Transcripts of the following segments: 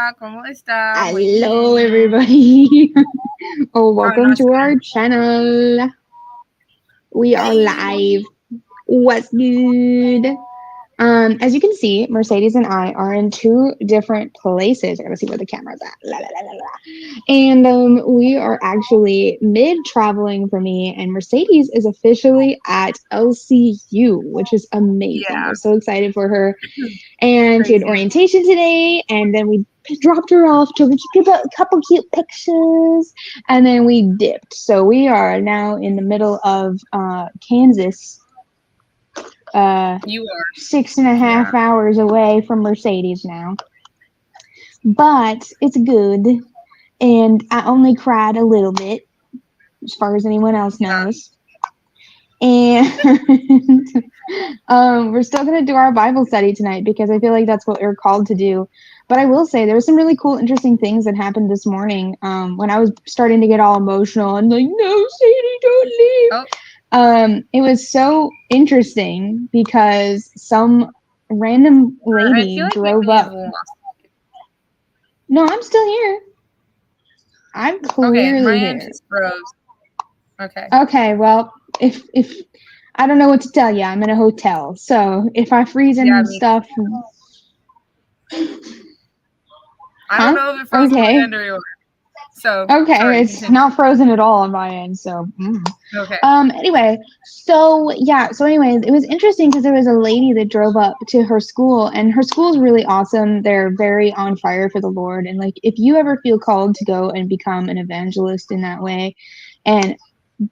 Hola, ¿cómo está? Muy Hello, bien. everybody. Oh, no, Welcome it's to our good. channel. We are live. Hey. What's good? As you can see, Mercedes and I are in two different places. I gotta see where the camera's at. La, la, la, la, la. And we are actually mid traveling for me, and Mercedes is officially at LCU, which is amazing. Yeah. We're so excited for her. And she had Crazy. orientation today, and then we dropped her off to get a couple cute pictures, and then we dipped. So we are now in the middle of Kansas, uh, You are. six and a Yeah. half hours away from Mercedes now. But it's good, and I only cried a little bit, as far as anyone else Yeah. knows. And we're still going to do our Bible study tonight because I feel like that's what we're called to do. But I will say there were some really cool, interesting things that happened this morning when I was starting to get all emotional and like, no, Sadie, don't leave. Oh, It was so interesting because some random I lady feel like we drove may have up. lost. No, I'm still here. I'm Okay, my clearly end here. just froze. Okay. Okay, well, if I don't know what to tell you, I'm in a hotel, so if I freeze Yeah, and stuff, I don't huh? know if it froze my Okay, end or yours. So, okay, sorry, it's continue. not frozen at all on my end, so. Okay. Anyway, so yeah, so anyways, it was interesting because there was a lady that drove up to her school, and her school is really awesome. They're very on fire for the Lord, and like if you ever feel called to go and become an evangelist in that way, and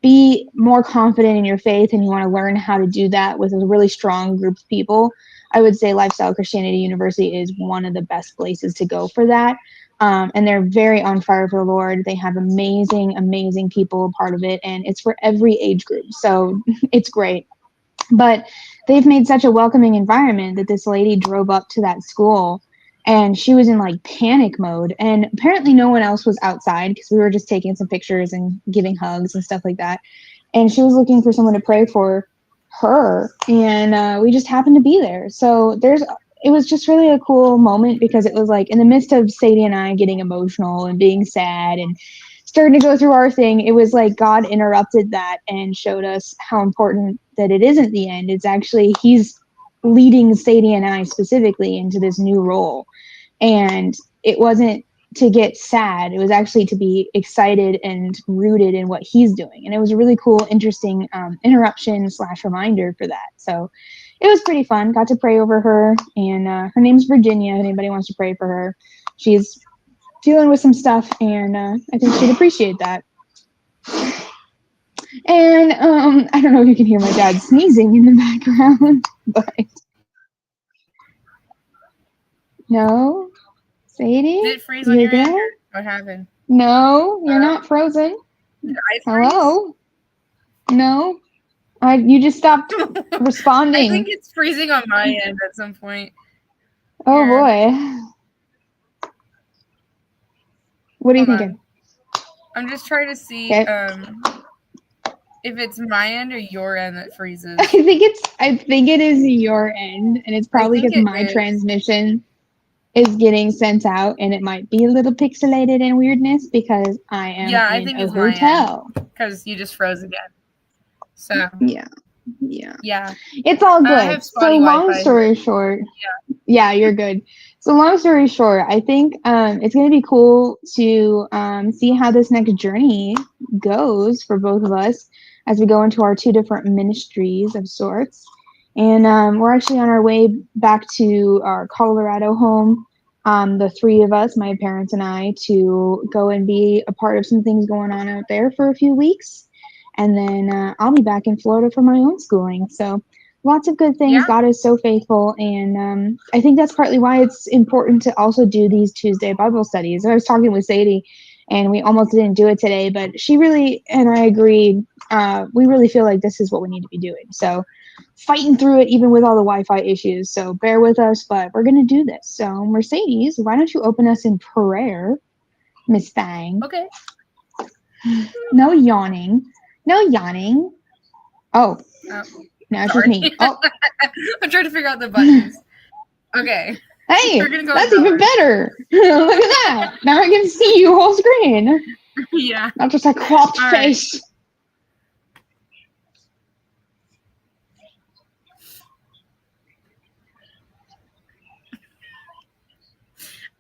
be more confident in your faith and you want to learn how to do that with a really strong group of people, I would say Lifestyle Christianity University is one of the best places to go for that. And they're very on fire for the Lord. They have amazing, amazing people a part of it, and it's for every age group. So it's great. But they've made such a welcoming environment that this lady drove up to that school and she was in like panic mode. And apparently, no one else was outside because we were just taking some pictures and giving hugs and stuff like that. And she was looking for someone to pray for her. And we just happened to be there. So it was just really a cool moment because it was like in the midst of Sadie and I getting emotional and being sad and starting to go through our thing, it was like God interrupted that and showed us how important that it isn't the end. It's actually He's leading Sadie and I specifically into this new role. And it wasn't to get sad, it was actually to be excited and rooted in what He's doing. And it was a really cool, interesting interruption / reminder for that. So it was pretty fun. Got to pray over her, and her name's Virginia. If anybody wants to pray for her, she's dealing with some stuff, and I think she'd appreciate that. And I don't know if you can hear my dad sneezing in the background, but no, Did Sadie, it freeze on you're your end there? or what happened? No, you're Hello? not frozen. Did I freeze? Hello? No, you just stopped I think responding. it's freezing on my end at some point. Oh Here, boy, what are you hold on. thinking? I'm just trying to see Okay, if it's my end or your end that freezes. I think it is your end, and it's I probably think because it my is. transmission is getting sent out, and it might be a little pixelated and weirdness because I am Yeah, I in think a it's my end hotel. because you just froze again. So, Yeah, yeah. yeah. It's all I have good. So spotty Wi long Fi here. story short, yeah, you're good. So long story short, I think it's going to be cool to see how this next journey goes for both of us as we go into our two different ministries of sorts. And we're actually on our way back to our Colorado home, the three of us, my parents and I, to go and be a part of some things going on out there for a few weeks. And then I'll be back in Florida for my own schooling. So lots of good things. Yeah? God is so faithful. And I think that's partly why it's important to also do these Tuesday Bible studies. I was talking with Sadie, and we almost didn't do it today, but she really, and I agreed, we really feel like this is what we need to be doing. So fighting through it, even with all the Wi-Fi issues. So bear with us, but we're going to do this. So Mercedes, why don't you open us in prayer, Miss Thang? Okay. No yawning. No yawning. Oh, Oh, now it's just sorry. me. Oh, I'm trying to figure out the buttons. Okay. Hey, We're gonna go that's even indoors. better. Look at that. Now I can see you whole screen. Yeah. Not just a cropped All right. face.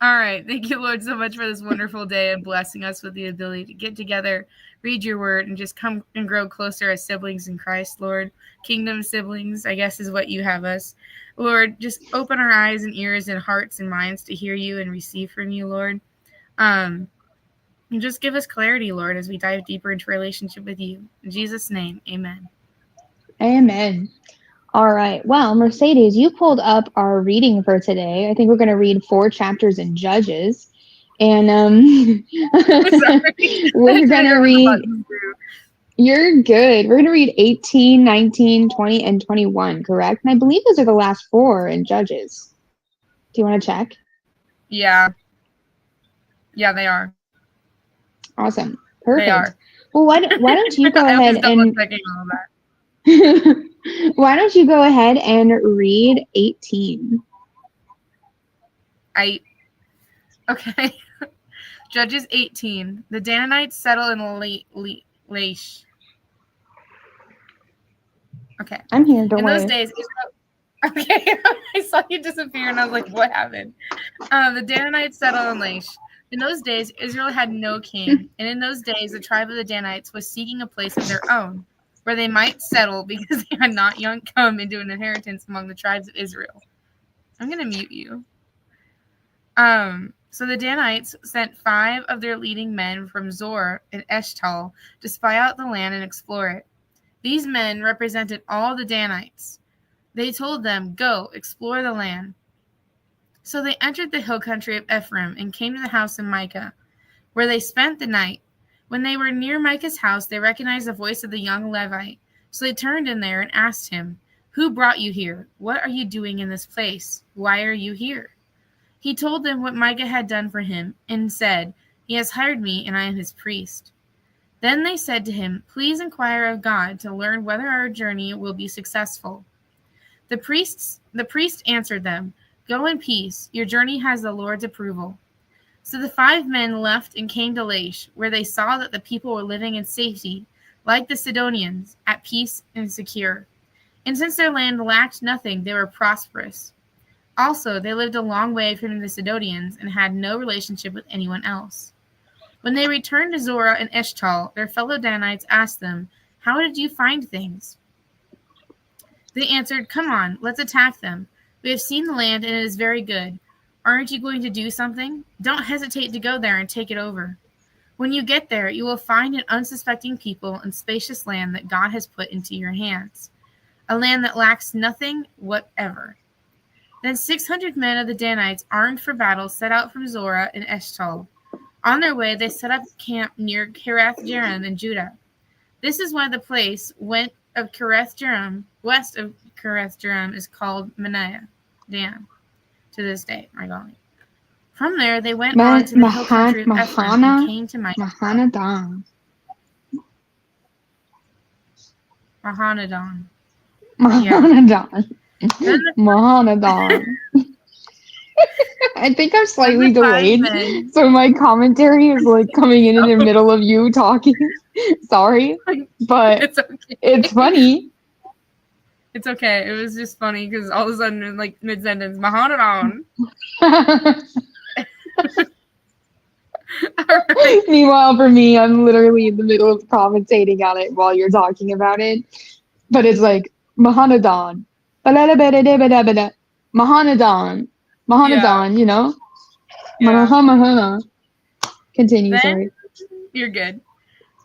All right. Thank you, Lord, so much for this wonderful day and blessing us with the ability to get together, read your word, and just come and grow closer as siblings in Christ, Lord. Kingdom siblings, I guess, is what you have us. Lord, just open our eyes and ears and hearts and minds to hear you and receive from you, Lord. And just give us clarity, Lord, as we dive deeper into relationship with you. In Jesus' name, amen. Amen. All right. Well, Mercedes, you pulled up our reading for today. I think we're going to read 4 chapters in Judges. And Sorry. we're going to read, you're good. We're going to read 18, 19, 20, and 21, correct? And I believe those are the last 4 in Judges. Do you want to check? Yeah. Yeah, they are. Awesome. Perfect. They are. Well, why don't you go I ahead was double and checking all of that. why don't you go ahead and read 18? Okay. Judges 18. The Danites settle in Laish. Okay. I'm here. Don't In worry. those days, okay, I saw you disappear, and I was like, "What happened?" The Danites settled in Laish. In those days, Israel had no king, and in those days, the tribe of the Danites was seeking a place of their own, where they might settle because they had not yet come into an inheritance among the tribes of Israel. I'm gonna mute you. So the Danites sent 5 of their leading men from Zor and Eshtal to spy out the land and explore it. These men represented all the Danites. They told them, "Go, explore the land." So they entered the hill country of Ephraim and came to the house of Micah, where they spent the night. When they were near Micah's house, they recognized the voice of the young Levite. So they turned in there and asked him, "Who brought you here? What are you doing in this place? Why are you here?" He told them what Micah had done for him, and said, "He has hired me, and I am his priest." Then they said to him, "Please inquire of God to learn whether our journey will be successful." The priest answered them, "Go in peace. Your journey has the Lord's approval." So the 5 men left and came to Laish, where they saw that the people were living in safety, like the Sidonians, at peace and secure. And since their land lacked nothing, they were prosperous. Also, they lived a long way from the Sidonians and had no relationship with anyone else. When they returned to Zorah and Eshtal, their fellow Danites asked them, "How did you find things?" They answered, "Come on, let's attack them. We have seen the land and it is very good. Aren't you going to do something? Don't hesitate to go there and take it over. When you get there, you will find an unsuspecting people and spacious land that God has put into your hands, a land that lacks nothing whatever." Then 600 men of the Danites, armed for battle, set out from Zorah and Eshtal. On their way, they set up camp near Kiriath-Jearim in Judah. This is why the place west of Kiriath-Jearim is called Manaah, Dan, to this day. My God. From there, they went on to the hill country of Ephraim and came to Mahanadan. Mahanadan. Mahanadan. Mahanadan. I think I'm slightly delayed, so my commentary is like coming in the middle of you talking. Sorry, but it's okay. It's funny. It's okay. It was just funny because all of a sudden, like mid-sentence, Mahanadan. Right. Meanwhile, for me, I'm literally in the middle of commentating on it while you're talking about it. But it's like, Mahanadan. Mahanadan. Mahanadan, you know? Yeah. Mahana. Continue, Then, sorry. You're good.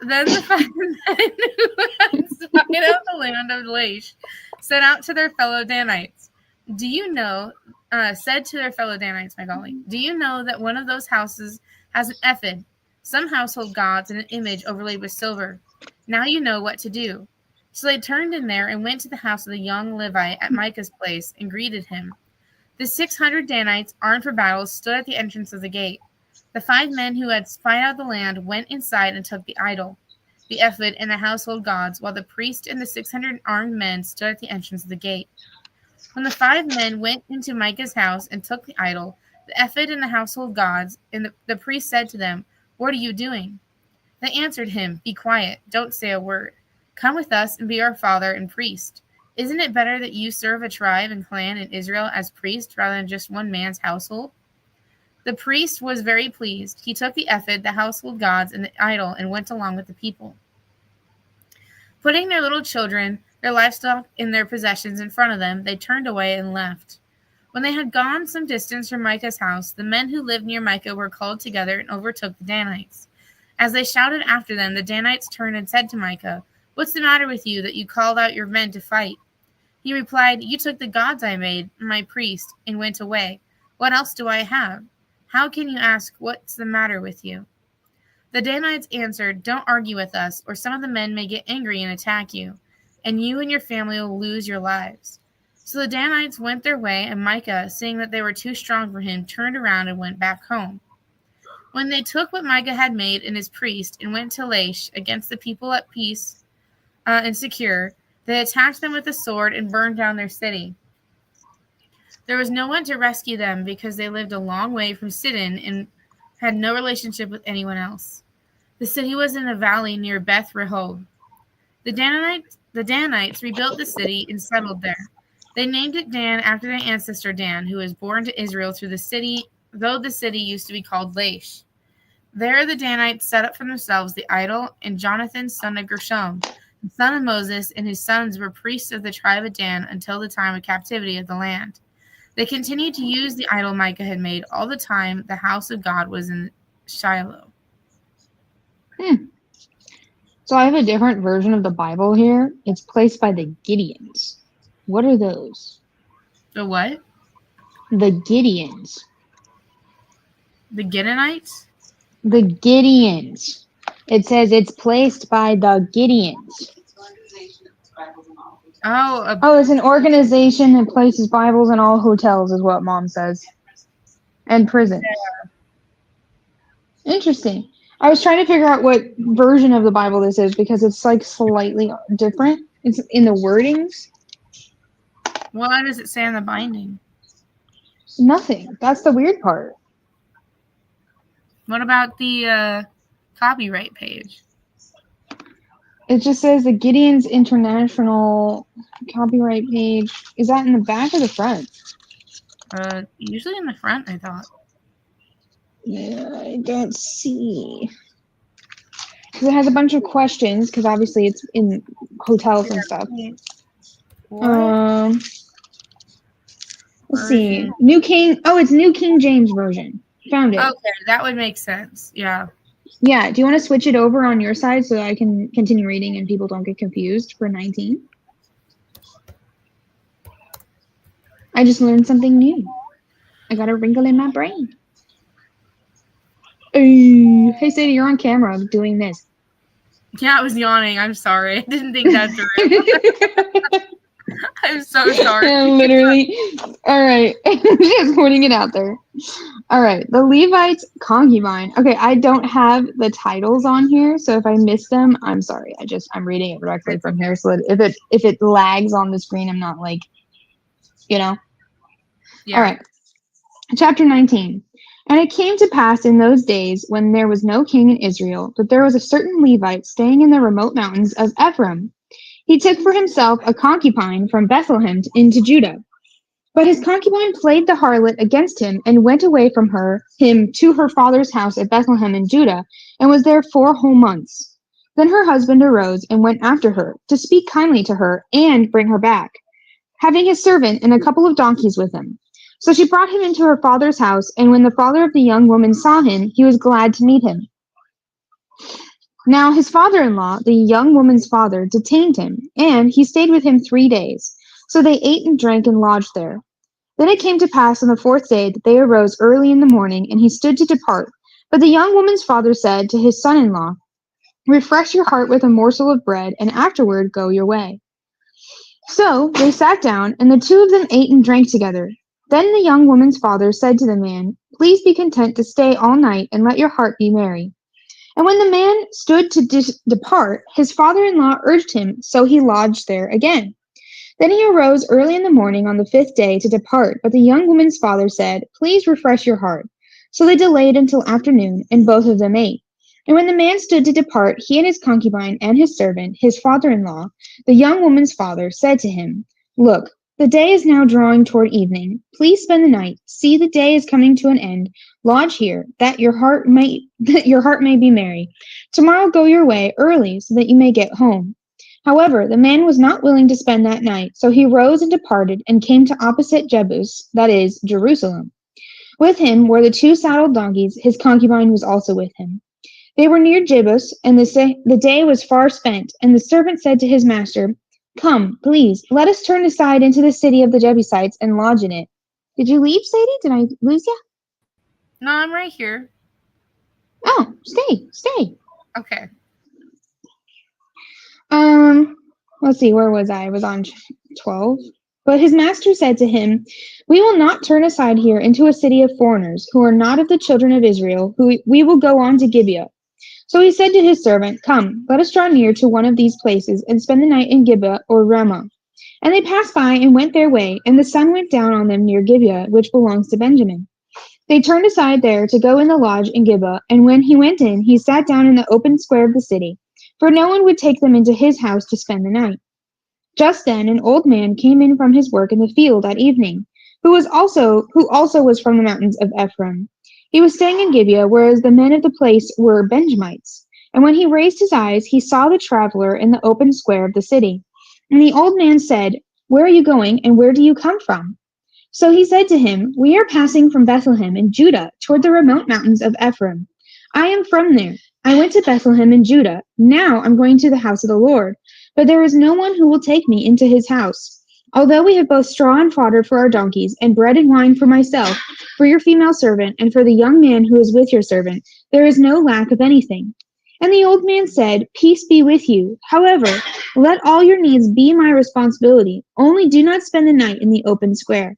Then the 5 men who had spied out the land of Laish set out to their fellow Danites. Said to their fellow Danites, my golly, "Do you know that one of those houses has an ephod, some household gods, and an image overlaid with silver? Now you know what to do." So they turned in there and went to the house of the young Levite at Micah's place and greeted him. The 600 Danites, armed for battle, stood at the entrance of the gate. The 5 men who had spied out the land went inside and took the idol, the ephod, and the household gods, while the priest and the 600 armed men stood at the entrance of the gate. When the 5 men went into Micah's house and took the idol, the ephod, and the household gods, and the priest said to them, "What are you doing?" They answered him, "Be quiet, don't say a word. Come with us and be our father and priest. Isn't it better that you serve a tribe and clan in Israel as priest rather than just one man's household?" The priest was very pleased. He took the ephod, the household gods, and the idol and went along with the people. Putting their little children, their livestock, and their possessions in front of them, they turned away and left. When they had gone some distance from Micah's house, the men who lived near Micah were called together and overtook the Danites. As they shouted after them, the Danites turned and said to Micah, "What's the matter with you that you called out your men to fight?" He replied, "You took the gods I made, my priest, and went away. What else do I have? How can you ask, 'What's the matter with you?'" The Danites answered, "Don't argue with us, or some of the men may get angry and attack you, and you and your family will lose your lives." So the Danites went their way, and Micah, seeing that they were too strong for him, turned around and went back home. When they took what Micah had made and his priest and went to Laish against the people at peace and secure, they attacked them with the sword and burned down their city. There was no one to rescue them because they lived a long way from Sidon and had no relationship with anyone else. The city was in a valley near Beth Rehob. The Danites rebuilt the city and settled there. They named it Dan after their ancestor Dan, who was born to Israel through the city, though the city used to be called Laish. There the Danites set up for themselves the idol, and Jonathan, son of Gershom, the son of Moses, and his sons were priests of the tribe of Dan until the time of captivity of the land. They continued to use the idol Micah had made all the time the house of God was in Shiloh. So I have a different version of the Bible here. It's placed by the Gideons. What are those? The what? The Gideons. The Gideonites? The Gideons. It says it's placed by the Gideons. Oh, it's an organization that places Bibles in all hotels, is what Mom says. And prisons. Yeah. Interesting. I was trying to figure out what version of the Bible this is because it's like slightly different. It's in the wordings. What does it say on the binding? Nothing. That's the weird part. What about the copyright page? It just says the Gideon's International copyright page. Is that in the back or the front? Usually in the front, I thought. Yeah, I don't see. Because it has a bunch of questions, because obviously it's in hotels and stuff. What? Let's see. New King. Oh, it's New King James Version. Found it. Okay, that would make sense. Yeah. Yeah. Do you want to switch it over on your side so I can continue reading and people don't get confused for 19? I just learned something new. I got a wrinkle in my brain. Hey, Sadie, you're on camera doing this. Yeah, I was yawning. I'm sorry. I didn't think that through. I'm so sorry. Literally. All right. Just putting it out there. All right. The Levites' concubine. Okay, I don't have the titles on here, so if I miss them, I'm sorry. I'm reading it directly from here, so that if it lags on the screen, I'm not like, Yeah. All right. Chapter 19. And it came to pass in those days when there was no king in Israel, that there was a certain Levite staying in the remote mountains of Ephraim. He took for himself a concubine from Bethlehem into Judah. But his concubine played the harlot against him and went away from him to her father's house at Bethlehem in Judah, and was there 4 whole months. Then her husband arose and went after her, to speak kindly to her and bring her back, having his servant and a couple of donkeys with him. So she brought him into her father's house, and when the father of the young woman saw him, he was glad to meet him. Now his father-in-law, the young woman's father, detained him, and he stayed with him 3 days. So they ate and drank and lodged there. Then it came to pass on the 4th day that they arose early in the morning, and he stood to depart. But the young woman's father said to his son-in-law, "Refresh your heart with a morsel of bread, and afterward go your way." So they sat down, and the 2 of them ate and drank together. Then the young woman's father said to the man, "Please be content to stay all night, and let your heart be merry." And when the man stood to depart, his father-in-law urged him, so he lodged there again. Then he arose early in the morning on the 5th day to depart, but the young woman's father said, "Please refresh your heart." So they delayed until afternoon, and both of them ate. And when the man stood to depart, he and his concubine and his servant, his father-in-law, the young woman's father, said to him, "Look, the day is now drawing toward evening. Please spend the night. See, the day is coming to an end. Lodge here, that your heart may that your heart may be merry. Tomorrow go your way early, so that you may get home." However, the man was not willing to spend that night, so he rose and departed, and came to opposite Jebus, that is, Jerusalem. With him were the 2 saddled donkeys. His concubine was also with him. They were near Jebus, and the day was far spent. And the servant said to his master, "Come, please, let us turn aside into the city of the Jebusites and lodge in it." Did you leave, Sadie? Did I lose you? No, I'm right here. Oh, stay. Okay. Let's see, where was I? I was on 12. But his master said to him, "We will not turn aside here into a city of foreigners, who are not of the children of Israel, who we will go on to Gibeah." So he said to his servant, "Come, let us draw near to one of these places, and spend the night in Gibeah or Ramah." And they passed by and went their way, and the sun went down on them near Gibeah, which belongs to Benjamin. They turned aside there to go in the lodge in Gibeah, and when he went in, he sat down in the open square of the city, for no one would take them into his house to spend the night. Just then an old man came in from his work in the field at evening, who also was from the mountains of Ephraim. He was staying in Gibeah, whereas the men of the place were Benjamites. And when he raised his eyes, he saw the traveler in the open square of the city. And the old man said, "Where are you going, and where do you come from?" So he said to him, "We are passing from Bethlehem in Judah toward the remote mountains of Ephraim. I am from there. I went to Bethlehem in Judah. Now I'm going to the house of the Lord. But there is no one who will take me into his house. Although we have both straw and fodder for our donkeys, and bread and wine for myself, for your female servant, and for the young man who is with your servant, there is no lack of anything." And the old man said, "Peace be with you. However, let all your needs be my responsibility. Only do not spend the night in the open square."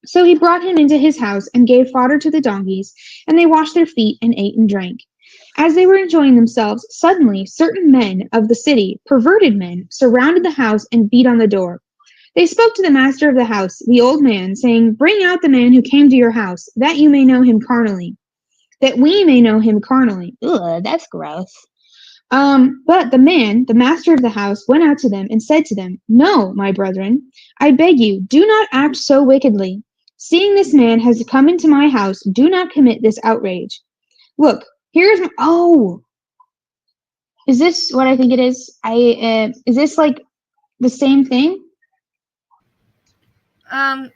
So he brought him into his house and gave fodder to the donkeys, and they washed their feet and ate and drank. As they were enjoying themselves, suddenly certain men of the city, perverted men, surrounded the house and beat on the door. They spoke to the master of the house, the old man, saying, "Bring out the man who came to your house, that you may know him carnally, that we may know him carnally." Ugh, that's gross. But the man, the master of the house, went out to them and said to them, "No, my brethren, I beg you, do not act so wickedly. Seeing this man has come into my house, do not commit this outrage. Look, here's my, oh, is this what I think it is? Is this like the same thing? Um,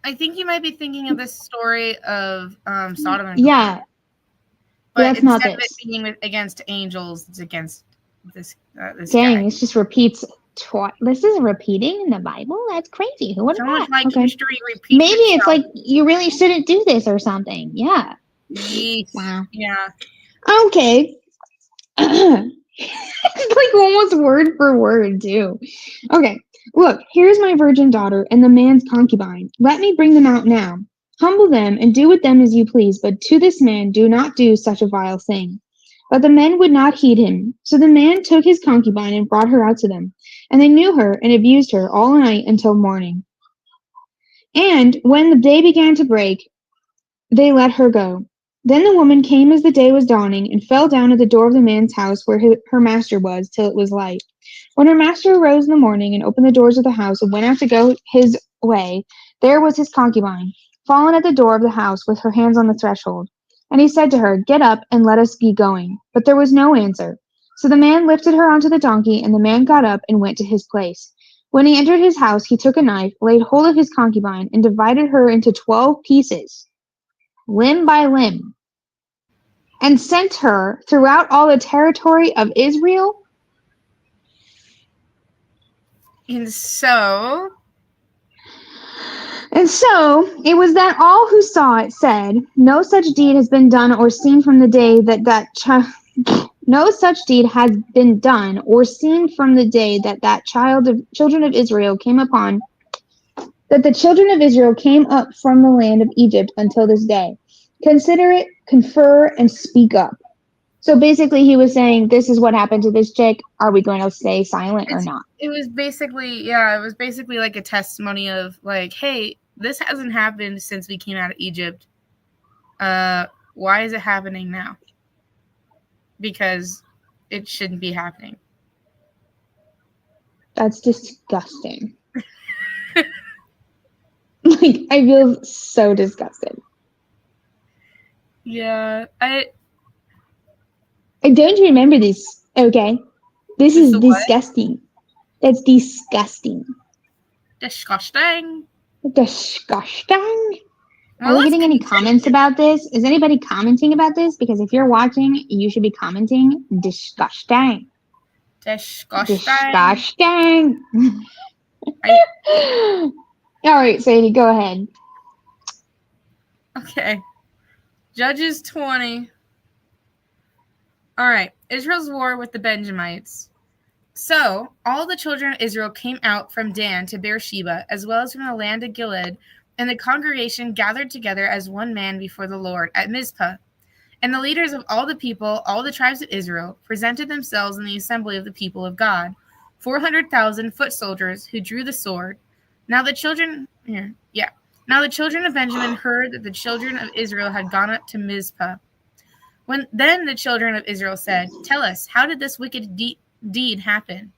I think you might be thinking of this story of Sodom and Gomorrah, Yeah, but that's not instead of it this. being against angels, it's against this Dang, guy. this just repeats twice. This is repeating in the Bible? That's crazy. Who would So have much thought? like Okay. history repeats Maybe it's itself. like you really shouldn't do this or something. Yeah. Yes. Wow. Yeah. Okay. It's like almost word for word, too. Okay. Look, here's my virgin daughter and the man's concubine. Let me bring them out now. Humble them and do with them as you please, but to this man do not do such a vile thing. But the men would not heed him. So the man took his concubine and brought her out to them. And they knew her and abused her all night until morning. And when the day began to break, they let her go. Then the woman came as the day was dawning, and fell down at the door of the man's house where her master was, till it was light. When her master arose in the morning, and opened the doors of the house, and went out to go his way, there was his concubine, fallen at the door of the house, with her hands on the threshold. And he said to her, "Get up, and let us be going." But there was no answer. So the man lifted her onto the donkey, and the man got up and went to his place. When he entered his house, he took a knife, laid hold of his concubine, and divided her into 12 pieces, limb by limb, and sent her throughout all the territory of Israel. And so, And so it was that all who saw it said, "No such deed has been done or seen from the day that child." No such deed has been done or seen from the day that children of Israel came upon that the children of Israel came up from the land of Egypt until this day. Consider it, confer, and speak up. So basically, he was saying, "This is what happened to this chick. Are we going to stay silent or It's not?" it was basically yeah, it was basically like a testimony of like, hey, this hasn't happened since we came out of Egypt. Why is it happening now? Because it shouldn't be happening. That's disgusting. Like, I feel so disgusted. Yeah, I don't remember this. Okay, this it's is the what? disgusting. That's disgusting. Disgusting. Disgusting. Are Well, we let's getting any comments continue. about this? Is anybody commenting about this? Because if you're watching, you should be commenting disgusting. Disgusting. Disgusting. I All right, Sadie, go ahead. okay. Judges 20. All right. Israel's war with the Benjamites. So all the children of Israel came out from Dan to Beersheba, as well as from the land of Gilead, and the congregation gathered together as one man before the Lord at Mizpah. And the leaders of all the people, all the tribes of Israel, presented themselves in the assembly of the people of God, 400,000 foot soldiers who drew the sword. Now the children here, yeah. Now the children of Benjamin heard that the children of Israel had gone up to Mizpah. When then the children of Israel said, "Tell us, how did this wicked deed happen?"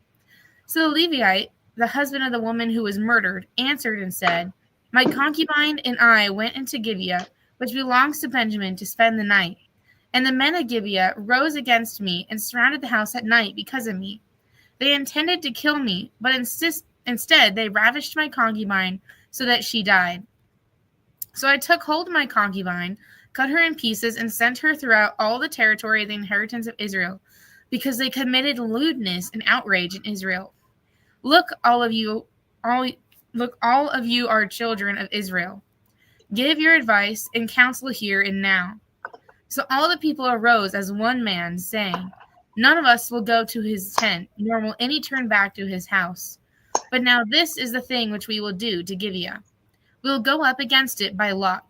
So the Levite, the husband of the woman who was murdered, answered and said, "My concubine and I went into Gibeah, which belongs to Benjamin, to spend the night. And the men of Gibeah rose against me and surrounded the house at night because of me. They intended to kill me, but instead they ravished my concubine so that she died. So I took hold of my concubine, cut her in pieces, and sent her throughout all the territory of the inheritance of Israel, because they committed lewdness and outrage in Israel. Look, all all of you are children of Israel. Give your advice and counsel here and now." So all the people arose as one man, saying, "None of us will go to his tent, nor will any turn back to his house. But now this is the thing which we will do to Gibeah. We will go up against it by lot.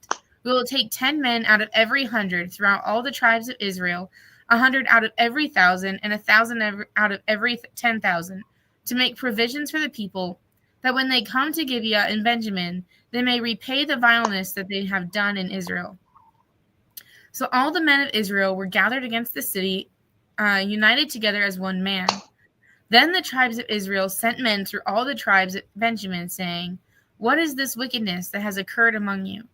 We will take 10 men out of every 100 throughout all the tribes of Israel, 100 out of every 1,000, and 1,000 out of every 10,000, to make provisions for the people, that when they come to Gibeah and Benjamin, they may repay the vileness that they have done in Israel." So all the men of Israel were gathered against the city, united together as one man. Then the tribes of Israel sent men through all the tribes of Benjamin, saying, "What is this wickedness that has occurred among you?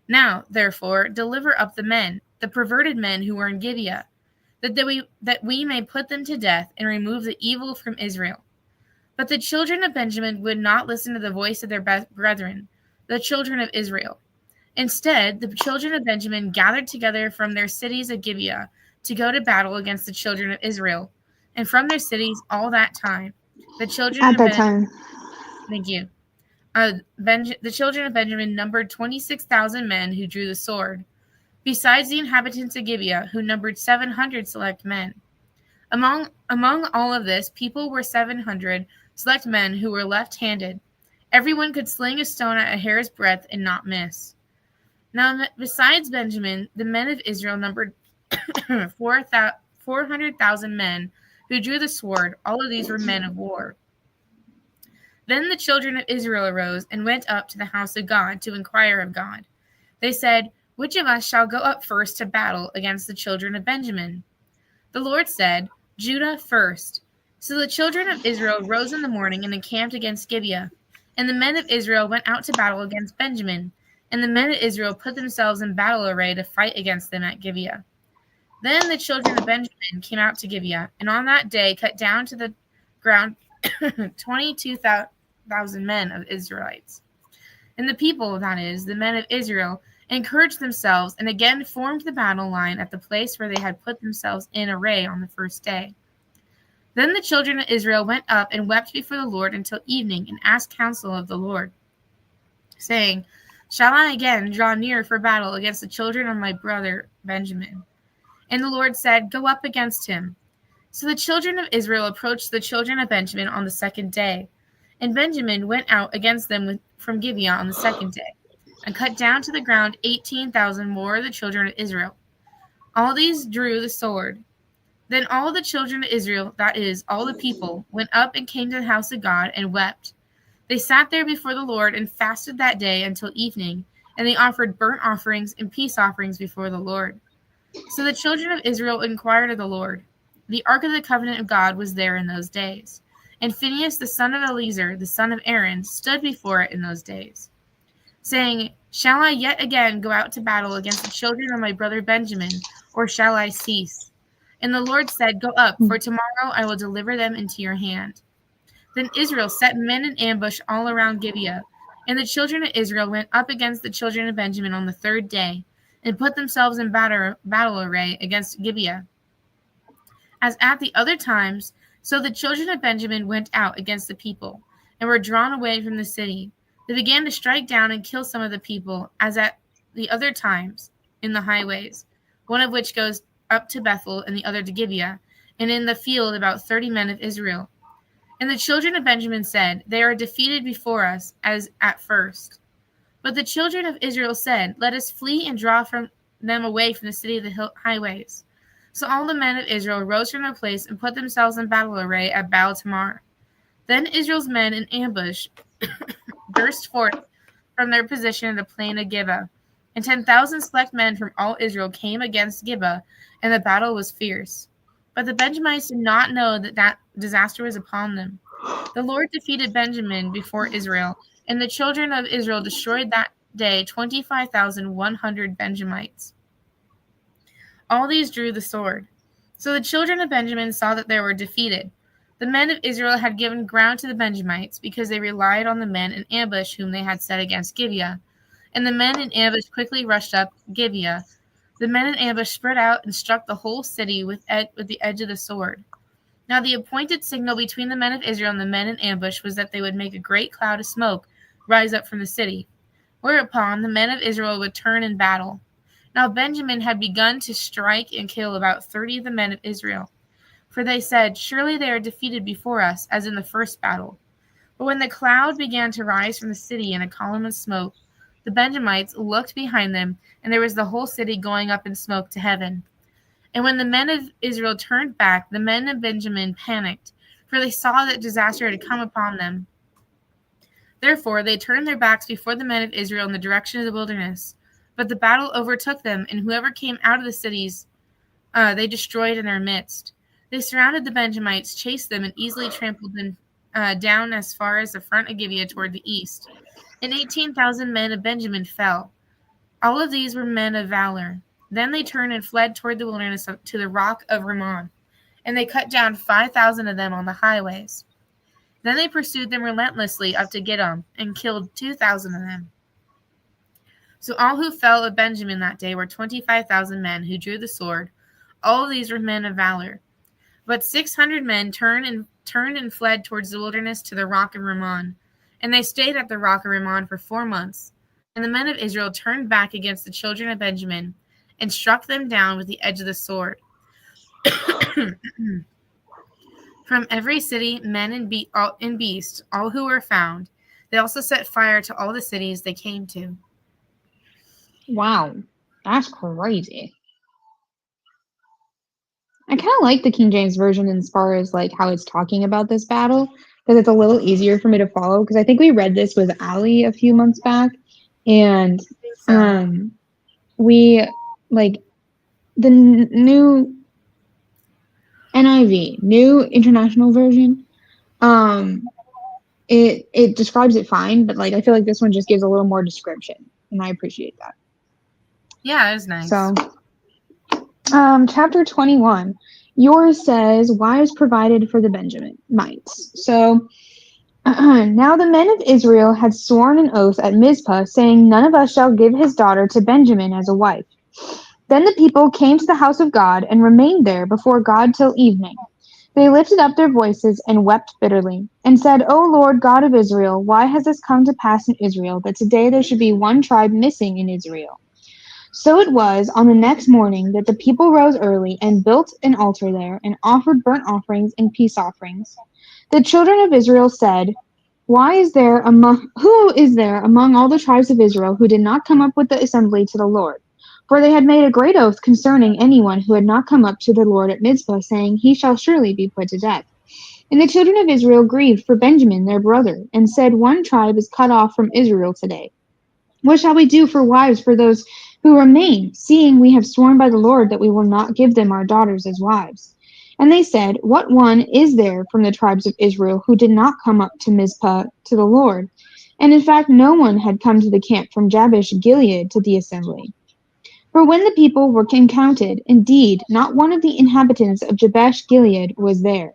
Now, therefore, deliver up the men, the perverted men who were in Gibeah, that we may put them to death and remove the evil from Israel." But the children of Benjamin would not listen to the voice of their brethren, the children of Israel. Instead, the children of Benjamin gathered together from their cities of Gibeah to go to battle against the children of Israel, and from their cities all that time, the children At of that time. thank you, the children of Benjamin numbered 26,000 men who drew the sword, besides the inhabitants of Gibeah, who numbered 700 select men. Among all of this, people were 700 select men who were left-handed. Everyone could sling a stone at a hair's breadth and not miss. Now, besides Benjamin, the men of Israel numbered 400,000 men who drew the sword. All of these were men of war. Then the children of Israel arose and went up to the house of God to inquire of God. They said, "Which of us shall go up first to battle against the children of Benjamin?" The Lord said, "Judah first." So the children of Israel rose in the morning and encamped against Gibeah. And the men of Israel went out to battle against Benjamin. And the men of Israel put themselves in battle array to fight against them at Gibeah. Then the children of Benjamin came out to Gibeah, and on that day cut down to the ground 22,000 men of Israelites. And the people, that is, the men of Israel, encouraged themselves and again formed the battle line at the place where they had put themselves in array on the first day. Then the children of Israel went up and wept before the Lord until evening, and asked counsel of the Lord, saying, "Shall I again draw near for battle against the children of my brother Benjamin?" And the Lord said, "Go up against him." So the children of Israel approached the children of Benjamin on the second day. And Benjamin went out against them from Gibeah on the second day, and cut down to the ground 18,000 more of the children of Israel. All these drew the sword. Then all the children of Israel, that is, all the people, went up and came to the house of God and wept. They sat there before the Lord and fasted that day until evening, and they offered burnt offerings and peace offerings before the Lord. So the children of Israel inquired of the Lord. The ark of the covenant of God was there in those days, and Phinehas the son of Eleazar, the son of Aaron, stood before it in those days, saying, Shall I yet again go out to battle against the children of my brother Benjamin, or shall I cease? And the Lord said, Go up, for tomorrow I will deliver them into your hand. Then Israel set men in ambush all around Gibeah, and the children of Israel went up against the children of Benjamin on the third day, and put themselves in battle array against Gibeah. As at the other times, so the children of Benjamin went out against the people, and were drawn away from the city. They began to strike down and kill some of the people, as at the other times, in the highways, one of which goes up to Bethel, and the other to Gibeah, and in the field about 30 men of Israel. And the children of Benjamin said, They are defeated before us, as at first. But the children of Israel said, Let us flee and draw from them away from the city of the highways. So all the men of Israel rose from their place and put themselves in battle array at Baal Tamar. Then Israel's men in ambush burst forth from their position in the plain of Gibeah, and 10,000 select men from all Israel came against Gibeah, and the battle was fierce. But the Benjamites did not know that disaster was upon them. The Lord defeated Benjamin before Israel, and the children of Israel destroyed that day 25,100 Benjamites. All these drew the sword. So the children of Benjamin saw that they were defeated. The men of Israel had given ground to the Benjamites, because they relied on the men in ambush whom they had set against Gibeah. And the men in ambush quickly rushed up Gibeah. The men in ambush spread out and struck the whole city with the edge of the sword. Now the appointed signal between the men of Israel and the men in ambush was that they would make a great cloud of smoke rise up from the city, whereupon the men of Israel would turn in battle. Now Benjamin had begun to strike and kill about 30 of the men of Israel. For they said, Surely they are defeated before us, as in the first battle. But when the cloud began to rise from the city in a column of smoke, the Benjamites looked behind them, and there was the whole city going up in smoke to heaven. And when the men of Israel turned back, the men of Benjamin panicked, for they saw that disaster had come upon them. Therefore they turned their backs before the men of Israel in the direction of the wilderness. But the battle overtook them, and whoever came out of the cities they destroyed in their midst. They surrounded the Benjamites, chased them, and easily trampled them down as far as the front of Gibeah toward the east. And 18,000 men of Benjamin fell. All of these were men of valor. Then they turned and fled toward the wilderness to the rock of Rimmon, and they cut down 5,000 of them on the highways. Then they pursued them relentlessly up to Gidom, and killed 2,000 of them. So all who fell of Benjamin that day were 25,000 men who drew the sword. All of these were men of valor. But 600 men turned and fled towards the wilderness to the rock of Rimmon, and they stayed at the rock of Rimmon for 4 months. And the men of Israel turned back against the children of Benjamin, and struck them down with the edge of the sword. From every city, men and beasts, all who were found. They also set fire to all the cities they came to. Wow, that's crazy. I kind of like the King James version as far as like how it's talking about this battle, because it's a little easier for me to follow. Because I think we read this with Allie a few months back, and we like the new NIV, New International Version. It describes it fine, but like I feel like this one just gives a little more description, and I appreciate that. Yeah, it was nice. So, chapter 21, yours says, Wives provided for the Benjamites. So, now the men of Israel had sworn an oath at Mizpah, saying, None of us shall give his daughter to Benjamin as a wife. Then the people came to the house of God and remained there before God till evening. They lifted up their voices and wept bitterly, and said, O Lord God of Israel, why has this come to pass in Israel, that today there should be one tribe missing in Israel? So it was on the next morning that the people rose early and built an altar there, and offered burnt offerings and peace offerings. The children of Israel said, who is there among all the tribes of Israel who did not come up with the assembly to the Lord? For they had made a great oath concerning anyone who had not come up to the Lord at Mizpah, saying, He shall surely be put to death. And the children of Israel grieved for Benjamin their brother, and said, One tribe is cut off from Israel today. What shall we do for wives for those who remain, seeing we have sworn by the Lord that we will not give them our daughters as wives? And they said, What one is there from the tribes of Israel who did not come up to Mizpah to the Lord? And in fact, no one had come to the camp from Jabesh Gilead to the assembly. For when the people were counted, indeed, not one of the inhabitants of Jabesh Gilead was there.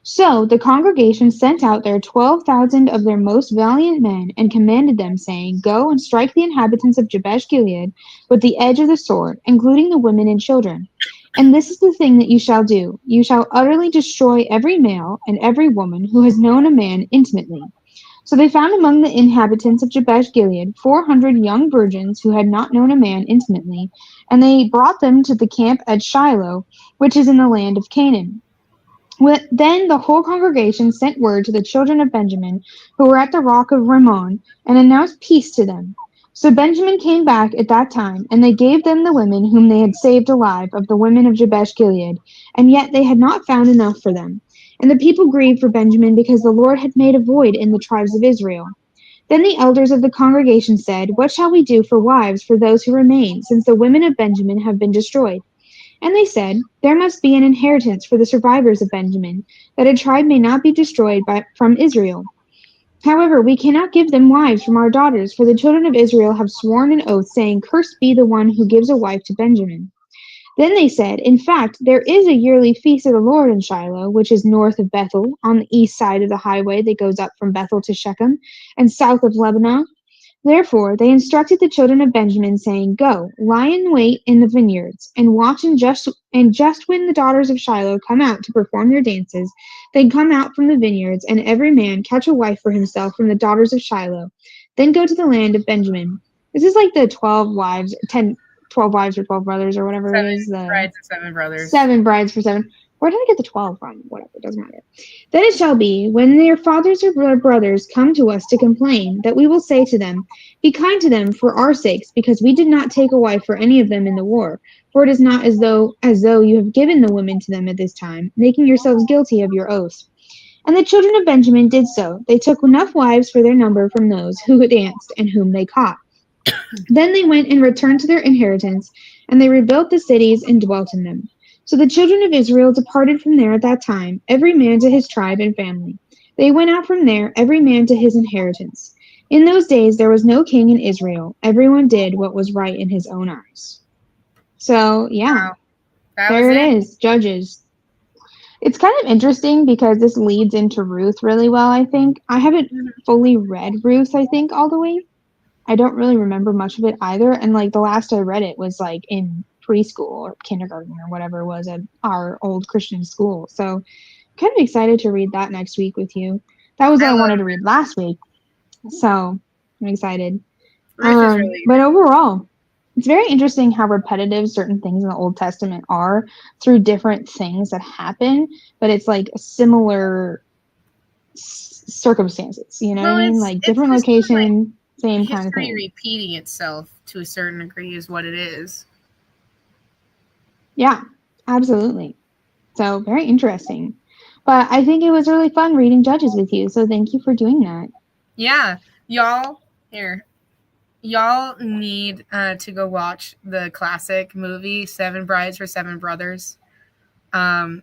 So the congregation sent out their 12,000 of their most valiant men, and commanded them, saying, Go and strike the inhabitants of Jabesh Gilead with the edge of the sword, including the women and children. And this is the thing that you shall do. You shall utterly destroy every male and every woman who has known a man intimately. So they found among the inhabitants of Jabesh Gilead 400 young virgins who had not known a man intimately, and they brought them to the camp at Shiloh, which is in the land of Canaan. Then the whole congregation sent word to the children of Benjamin, who were at the rock of Rimmon, and announced peace to them. So Benjamin came back at that time, and they gave them the women whom they had saved alive of the women of Jabesh Gilead, and yet they had not found enough for them. And the people grieved for Benjamin, because the Lord had made a void in the tribes of Israel. Then the elders of the congregation said, What shall we do for wives for those who remain, since the women of Benjamin have been destroyed? And they said, There must be an inheritance for the survivors of Benjamin, that a tribe may not be destroyed from Israel. However, we cannot give them wives from our daughters, for the children of Israel have sworn an oath, saying, Cursed be the one who gives a wife to Benjamin. Then they said, In fact, there is a yearly feast of the Lord in Shiloh, which is north of Bethel, on the east side of the highway that goes up from Bethel to Shechem, and south of Lebanon. Therefore they instructed the children of Benjamin, saying, Go, lie in wait in the vineyards, and watch, and just when the daughters of Shiloh come out to perform their dances, then come out from the vineyards, and every man catch a wife for himself from the daughters of Shiloh. Then go to the land of Benjamin. This is like the 12 wives, 12 wives or 12 brothers or whatever it 7 is. brides and 7 brothers. 7 brides for 7. Where did I get the 12 from? Whatever, it doesn't matter. Then it shall be, when their fathers or their brothers come to us to complain, that we will say to them, Be kind to them for our sakes, because we did not take a wife for any of them in the war. For it is not as though you have given the women to them at this time, making yourselves guilty of your oath. And the children of Benjamin did so. They took enough wives for their number from those who danced and whom they caught. Then they went and returned to their inheritance, and they rebuilt the cities and dwelt in them. So the children of Israel departed from there at that time, every man to his tribe and family. They went out from there, every man to his inheritance. In those days there was no king in Israel. Everyone did what was right in his own eyes. So, yeah, Wow. That was there it it. is, Judges. It's kind of interesting because this leads into Ruth really well, I think. I haven't Mhm. fully read Ruth, I think, all the way. I don't really remember much of it either. And like the last I read it was like in preschool or kindergarten or whatever it was at our old Christian school. So kind of excited to read that next week with you. That was what I I love wanted to read last week. So I'm excited. Ruth is really But overall, it's very interesting how repetitive certain things in the Old Testament are through different things that happen, but it's like similar circumstances. You know what I well. mean? It's Like it's different just like location, same kind of history thing. repeating itself to a certain degree is what it is. Yeah, absolutely. So very interesting. But I think it was really fun reading Judges with you. So thank you for doing that. Yeah, y'all here. Y'all need to go watch the classic movie Seven Brides for Seven Brothers.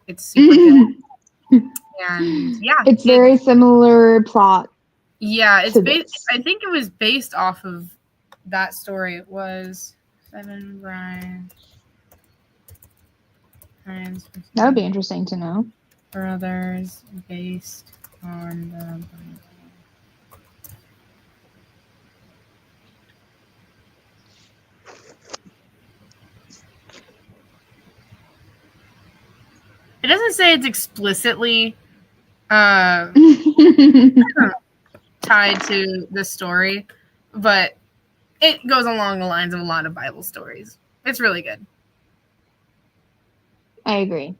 It's super good, and yeah, It's very similar plot it's to based. this. I think it was based off of that story. It was Seven Brides for That would be Seven interesting to know. Brothers, based on the Bible. It doesn't say it's explicitly uh, tied to the story, but it goes along the lines of a lot of Bible stories. It's really good. I agree.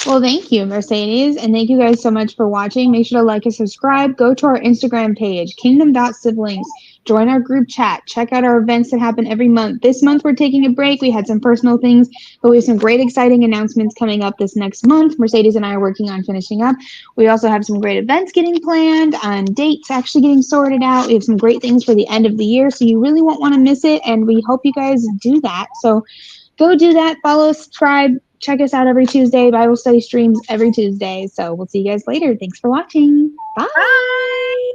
Well, thank you, Mercedes, and thank you guys so much for watching. Make sure to like and subscribe. Go to our Instagram page, kingdom.siblings. Join our group chat. Check out our events that happen every month. This month, we're taking a break. We had some personal things, but we have some great, exciting announcements coming up this next month. Mercedes and I are working on finishing up. We also have some great events getting planned and dates actually getting sorted out. We have some great things for the end of the year, so you really won't want to miss it, and we hope you guys do that. So go do that. Follow, subscribe, check us out every Tuesday. Bible study streams every Tuesday. So we'll see you guys later. Thanks for watching. Bye. Bye.